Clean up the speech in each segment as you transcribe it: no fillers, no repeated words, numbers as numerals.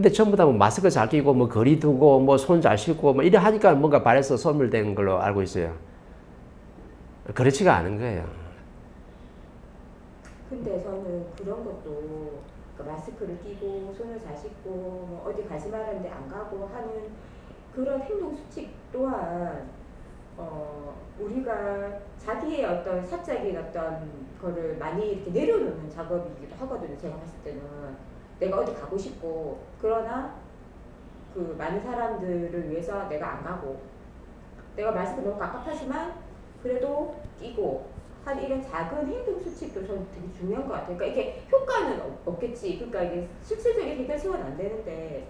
근데 전부 다 뭐 마스크 잘 끼고 뭐 거리 두고 뭐 손 잘 씻고 뭐 이래 하니까 뭔가 발에서 소멸된 걸로 알고 있어요. 그렇지가 않은 거예요. 근데 저는 그런 것도 마스크를 끼고 손을 잘 씻고 뭐 어디 가지 말았는데 안 가고 하는 그런 행동 수칙 또한 우리가 자기의 어떤 사적인 어떤 거를 많이 이렇게 내려놓는 작업이기도 하거든요. 제가 봤을 때는 내가 어디 가고 싶고 그러나 그 많은 사람들을 위해서 내가 안 가고 내가 마스크 너무 깝깝하지만 그래도 끼고 한 이런 작은 행동 수칙도 저는 되게 중요한 것 같아요. 그러니까 이게 효과는 없겠지. 그러니까 이게 실질적인 해결책은 안 되는데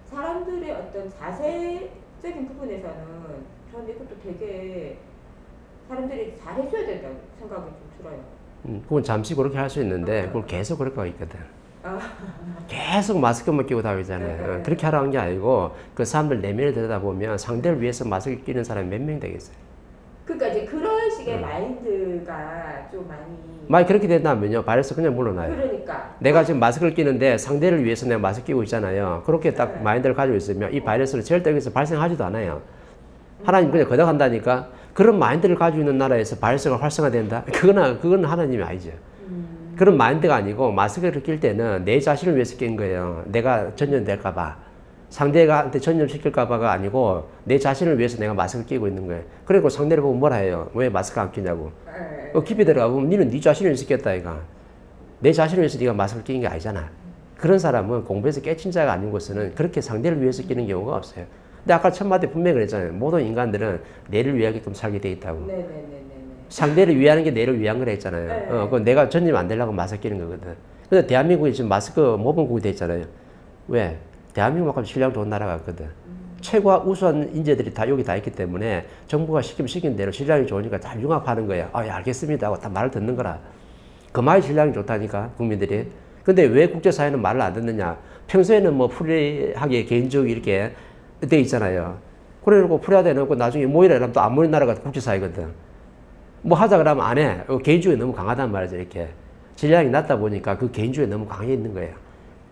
사람들의 어떤 자세적인 부분에서는 저는 이것도 되게 사람들이 잘 해줘야 된다고 생각이 좀 들어요. 그건 잠시 그렇게 할 수 있는데 그걸 계속 그럴 거 있거든. 계속 마스크만 끼고 다니잖아요. 그렇게 하라는 게 아니고 그 사람들 내면을 들여다보면 상대를 위해서 마스크 끼는 사람이 몇 명 되겠어요. 그러니까 이제 그런 식의 마인드가 좀 많이 그렇게 된다면요 바이러스 그냥 물러나요. 그러니까 내가 지금 마스크를 끼는데 상대를 위해서 내가 마스크 끼고 있잖아요. 그렇게 딱 마인드를 가지고 있으면 이 바이러스는 절대 여기서 발생하지도 않아요. 하나님 그냥 거듭한다니까. 그런 마인드를 가지고 있는 나라에서 바이러스가 활성화된다? 그건 하나님이 아니죠. 그런 마인드가 아니고 마스크를 낄 때는 내 자신을 위해서 낀 거예요. 내가 전염될까봐. 상대한테 전염시킬까봐가 아니고 내 자신을 위해서 내가 마스크를 끼고 있는 거예요. 그리고 상대를 보면 뭐라 해요? 왜 마스크 안 끼냐고. 깊이 들어가 보면 니는 네 자신을 위해서 꼈다 이가. 내 자신을 위해서 네가 마스크를 끼는 게 아니잖아. 그런 사람은 공부에서 깨친 자가 아닌 곳은 그렇게 상대를 위해서 끼는 경우가 없어요. 근데 아까 첫 마디 분명히 그랬잖아요. 모든 인간들은 내를 위하게끔 살게 돼 있다고. 상대를 위하는 게 내를 위한 거라 했잖아요. 그건 내가 전염 안 되려고 마스크 끼는 거거든. 근데 대한민국이 지금 마스크 모범국이 돼 있잖아요. 왜? 대한민국만큼 실력 좋은 나라가 없거든. 최고와 우수한 인재들이 다 여기 다 있기 때문에 정부가 시킨 대로 실력이 좋으니까 다 융합하는 거야. 예, 알겠습니다 하고 다 말을 듣는 거라. 그만이 실력이 좋다니까 국민들이. 근데 왜 국제사회는 말을 안 듣느냐. 평소에는 뭐 프리하게 개인적으로 이렇게 돼 있잖아요. 그래놓고 프리하게 해놓고 나중에 모이라 이러면 또 안 모이는 나라가 국제사회거든. 뭐 하자 그러면 안 해. 개인주의 너무 강하단 말이죠. 이렇게 질량이 낮다 보니까 그 개인주의 너무 강해 있는 거예요.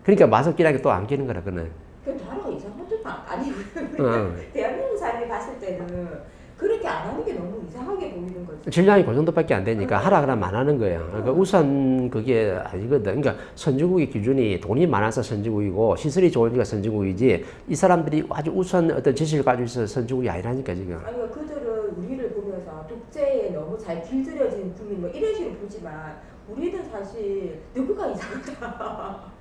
그러니까 마스크 끼라는 게 또 안 끼는 거라 그는. 그 나라가 이상한 것도 아니고요. 대한민국 사람이 봤을 때는 그렇게 안 하는 게 너무 이상하게 보이는 거죠. 질량이 그 정도밖에 안 되니까 하라 그러면 안 하는 거예요. 그러니까 우선 그게 아니거든. 그러니까 선진국의 기준이 돈이 많아서 선진국이고 시설이 좋으니까 선진국이지 이 사람들이 아주 우수한 어떤 지식을 가지고 있어서 선진국이 아니라니까 지금. 아니 그들은 우리를 보면서 독재에 너무 잘 길들여진 국민 뭐 이런 식으로 보지만 우리는 사실 누구가 이상하다.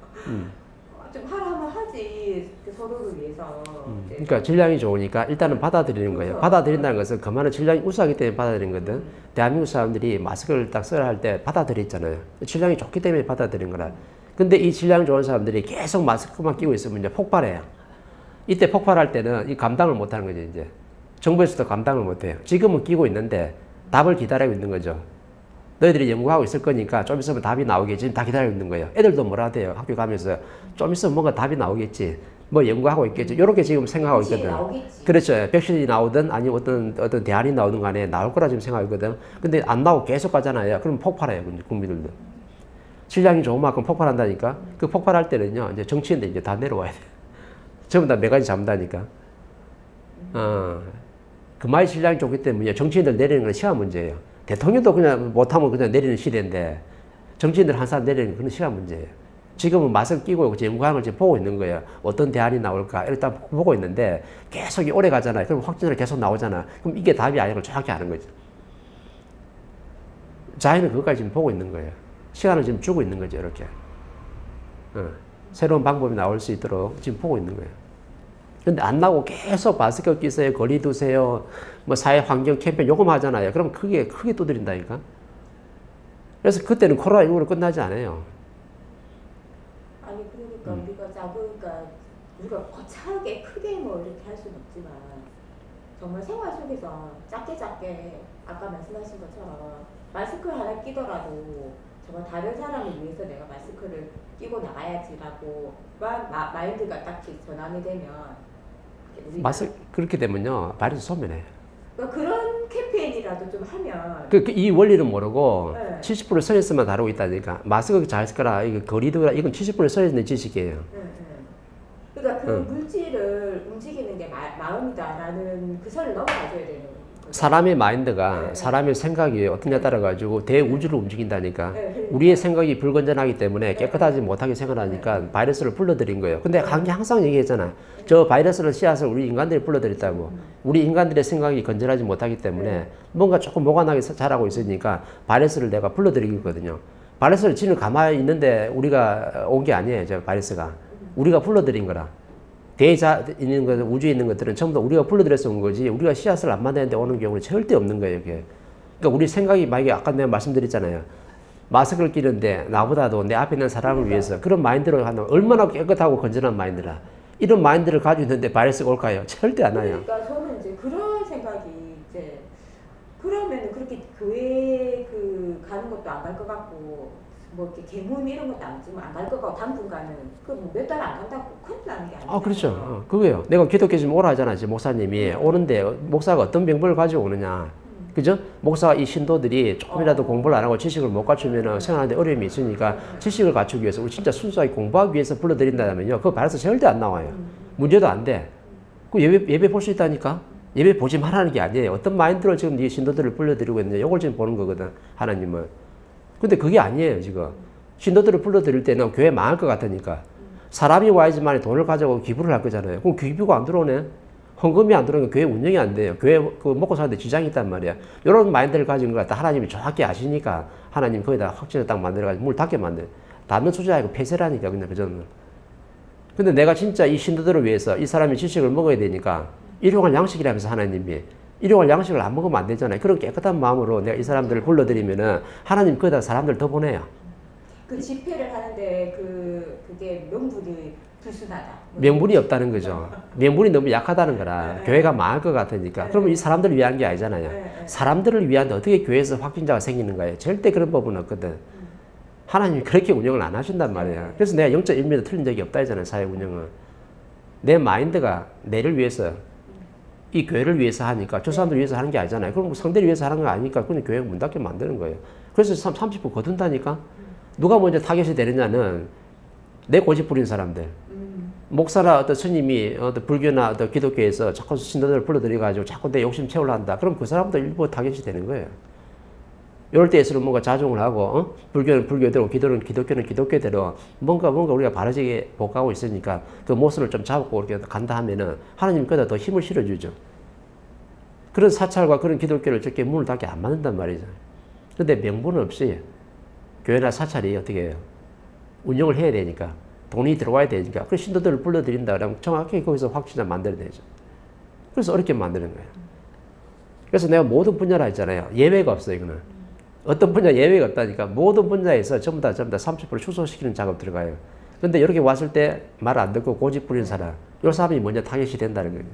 좀 하라면 하지 서로를 위해서. 그러니까 질량이 좋으니까 일단은 받아들이는 거예요. 받아들인다는 것은 그만한 질량이 우수하기 때문에 받아들이는 거든. 대한민국 사람들이 마스크를 딱 써야 할 때 받아들였잖아요. 질량이 좋기 때문에 받아들인 거라. 근데 이 질량이 좋은 사람들이 계속 마스크만 끼고 있으면 이제 폭발해요. 이때 폭발할 때는 이 감당을 못하는 거죠. 이제 정부에서도 감당을 못해요. 지금은 끼고 있는데 답을 기다리고 있는 거죠. 너희들이 연구하고 있을 거니까 좀 있으면 답이 나오겠지. 지금 다 기다리고 있는 거예요. 애들도 뭐라 돼요. 학교 가면서 좀 있으면 뭔가 답이 나오겠지. 뭐 연구하고 있겠지. 이렇게 지금 생각하고 있거든. 나오겠지. 그렇죠. 백신이 나오든 아니면 어떤 대안이 나오든 간에 나올 거라 지금 생각하고 있거든. 근데 안 나오고 계속 가잖아요. 그럼 폭발해요. 국민들도. 질량이 좋은 만큼 폭발한다니까. 그 폭발할 때는요. 이제 정치인들 이제 다 내려와야 돼. 전부 다 매가지 잡는다니까. 그만이 질량이 좋기 때문에 정치인들 내리는 건 시간 문제예요. 대통령도 그냥 못하면 그냥 내리는 시대인데 정치인들 한 사람 내리는 건 그건 시간 문제예요. 지금은 마스크 끼고 연구하는 걸 지금 보고 있는 거예요. 어떤 대안이 나올까 일단 보고 있는데 계속 오래 가잖아요. 그럼 확진자가 계속 나오잖아. 그럼 이게 답이 아닌 걸 정확히 아는 거죠. 자기는 그것까지 지금 보고 있는 거예요. 시간을 지금 주고 있는 거죠. 이렇게. 새로운 방법이 나올 수 있도록 지금 보고 있는 거예요. 근데 안 나오고 계속 마스크 끼세요, 거리 두세요, 뭐 사회 환경 캠페인 요거 하잖아요. 그럼 크게 두드린다니까. 그래서 그때는 코로나19로 끝나지 않아요. 아니 그러니까 우리가 작으니까 우리가 거창하게 크게 뭐 이렇게 할 수는 없지만 정말 생활 속에서 작게 아까 말씀하신 것처럼 마스크를 하나 끼더라도 정말 다른 사람을 위해서 내가 마스크를 끼고 나가야지라고 마인드가 딱 전환이 되면 그렇게 되면요 바이러스 소멸해요. 그러니까 그런 캠페인이라도 좀 하면 이 원리는 모르고 네. 70% 서있으면 다루고 있다니까. 마스크 잘 쓰거라, 이거 거리두라, 이건 70% 서있는 지식이에요. 그 물질을 움직이는 게 마음이다라는 그 선을 넘어가줘야 되는 거예요. 사람의 마인드가 네. 사람의 생각이 어떠냐에 따라 가지고 대우주를 움직인다니까. 네. 우리의 생각이 불건전하기 때문에 깨끗하지 못하게 생각하니까 바이러스를 불러들인 거예요. 근데 항상 얘기했잖아. 저 바이러스를 씨앗을 우리 인간들이 불러들였다고. 우리 인간들의 생각이 건전하지 못하기 때문에 뭔가 조금 모관하게 자라고 있으니까 바이러스를 내가 불러들이거든요. 바이러스를 지는 가만히 있는데 우리가 온 게 아니에요. 저 바이러스가. 우리가 불러들인 거라. 대자 있는 것, 우주에 있는 것들은 전부 다 우리가 불러들여서 온 거지, 우리가 씨앗을 안 만드는데 오는 경우는 절대 없는 거예요, 이게. 그러니까 우리 생각이, 만약에 아까 내가 말씀드렸잖아요. 마스크를 끼는데 나보다도 내 앞에 있는 사람을 위해서 그런 마인드로 하는, 얼마나 깨끗하고 건전한 마인드라. 이런 마인드를 가지고 있는데 바이러스가 올까요? 절대 안 와요. 그러니까 저는 이제 그런 생각이 이제, 그러면 그렇게 교회 가는 것도 안 갈 것 같고, 뭐 이렇게 개문 이런 것도 안 갈 것 같고, 당분간은 그 몇 달 안 간다고 큰일 나는 게 아니에요. 그렇죠. 그거예요. 내가 기독교 좀 오라 하잖아, 지금 목사님이. 오는데 목사가 어떤 병벌을 가지고 오느냐. 그죠? 목사가 이 신도들이 조금이라도 공부를 안 하고 지식을 못 갖추면 생활하는데 어려움이 있으니까 지식을 갖추기 위해서, 우리 진짜 순수하게 공부하기 위해서 불러들인다면요, 그거 바이러스 절대 안 나와요. 문제도 안 돼. 그 예배 볼 수 있다니까? 예배 보지 말라는 게 아니에요. 어떤 마인드로 지금 이 신도들을 불러들이고 있느냐, 이걸 지금 보는 거거든, 하나님은. 근데 그게 아니에요, 지금. 신도들을 불러들일 때는 교회 망할 것 같으니까. 사람이 와야지만 돈을 가져가고 기부를 할 거잖아요. 그럼 기부가 안 들어오네? 헌금이 안 들어오니까 교회 운영이 안 돼요. 교회 먹고 사는데 지장이 있단 말이야. 이런 마인드를 가진 것 같다. 하나님이 정확히 아시니까 하나님 거기다 확신을 딱 만들어가지고 물 닿게 만들어요. 닿는 소자이고 폐쇄라니까, 그냥 그저는. 근데 내가 진짜 이 신도들을 위해서 이 사람이 지식을 먹어야 되니까, 일용할 양식이라면서 하나님이. 일용할 양식을 안 먹으면 안 되잖아요. 그런 깨끗한 마음으로 내가 이 사람들을 불러들이면은 하나님 거기다 사람들 더 보내요. 그 집회를 하는데 그게 명분이 불순하다. 명분이 없다는 거죠. 명분이 너무 약하다는 거라. 교회가 망할 것 같으니까. 그러면 이 사람들을 위한 게 아니잖아요. 사람들을 위한데 어떻게 교회에서 확진자가 생기는 거예요? 절대 그런 법은 없거든. 하나님이 그렇게 운영을 안 하신단 말이야. 그래서 내가 0.1m 틀린 적이 없다 했잖아요, 사회 운영은. 내 마인드가 내를 위해서, 이 교회를 위해서 하니까, 저 사람들 위해서 하는 게 아니잖아요. 그럼 성대를 위해서 하는 거 아니니까 그냥 교회가 문 닫게 만드는 거예요. 그래서 30분 거둔다니까. 누가 먼저 타겟이 되느냐는 내 고집 부린 사람들. 목사나 어떤 스님이 어떤 불교나 어떤 기독교에서 자꾸 신도들을 불러들여가지고 자꾸 내 욕심 채우려 한다. 그럼 그 사람도 일부 타겟이 되는 거예요. 이럴 때에서는 뭔가 자중을 하고, 불교는 불교대로, 기독교는 기독교대로 뭔가 우리가 바르게 복하고 있으니까 그 모습을 좀 잡고 이렇게 간다 하면은 하나님 거기다 더 힘을 실어주죠. 그런 사찰과 그런 기독교를 저렇게 문을 닫게 안 만든단 말이죠. 근데 명분 없이 교회나 사찰이 어떻게 해요? 운영을 해야 되니까. 돈이 들어와야 되니까. 그 신도들을 불러들인다 그러면 정확히 거기서 확신을 만들어야 되죠. 그래서 어렵게 만드는 거예요. 그래서 내가 모든 분야라 했잖아요. 예외가 없어요, 이거는. 어떤 분야 예외가 없다니까. 모든 분야에서 전부 다 30% 축소시키는 작업 들어가요. 근데 이렇게 왔을 때 말 안 듣고 고집 부리는 사람, 이 사람이 먼저 타겟이 된다는 거예요.